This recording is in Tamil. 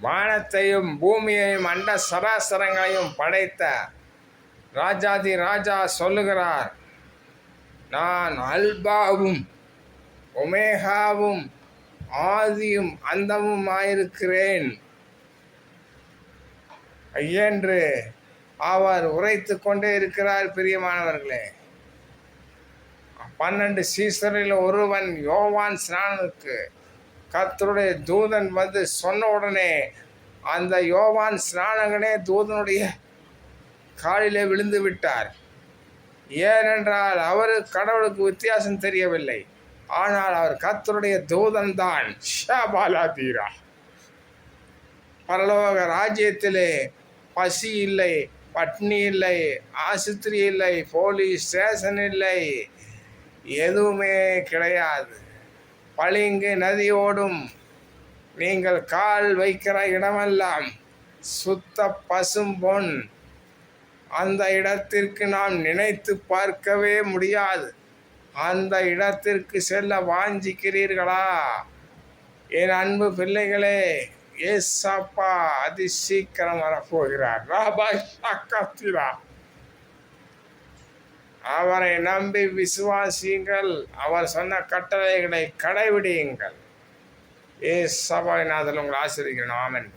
வானத்தையும் பூமியையும் அண்ட சராசரங்களையும் படைத்த ராஜாதி ராஜா சொல்லுகிறார், நான் அல்பாவும் ஒமேகாவும் ஆதியும் அந்தமும் ஆயிருக்கிறேன் என்று அவர் உரைத்து கொண்டே இருக்கிறார். பிரியமானவர்களே, 12 சீசரில் ஒருவன் யோவான் ஸ்நானனுக்கு கர்த்தருடைய தூதன் வந்து சொன்ன உடனே அந்த யோவான் ஸ்நானகனே தூதனுடைய காலிலே விழுந்து விட்டார். ஏனென்றால் அவருக்கு கடவுளுக்கு வித்தியாசம் தெரியவில்லை. ஆனால் அவர் கர்த்தருடைய தூதன் தான். ஷபாலாதீரா, பரலோக ராஜ்யத்திலே பசி இல்லை, பட்னி இல்லை, ஆஸ்பத்திரி இல்லை, போலீஸ் ஸ்டேஷன் இல்லை, எதுவுமே கிடையாது. பளிங்கு நதி ஓடும். நீங்கள் கால் வைக்கிற இடமெல்லாம் சுத்த பசும் பொன். அந்த இடத்திற்கு நாம் நினைத்து பார்க்கவே முடியாது. அந்த இடத்திற்கு செல்ல வாஞ்சிக்கிறீர்களா? என் அன்பு பிள்ளைகளே, ஏசப்பா அதி சீக்கிரம் வரப்போகிறார். அவரை நம்பி விசுவாசியுங்கள். அவர் சொன்ன கட்டளைகளை கடைபிடியுங்கள். ஏசப்பாவின் நாதல் உங்களை ஆசீர்வதிக்கிறேன். ஆமென்.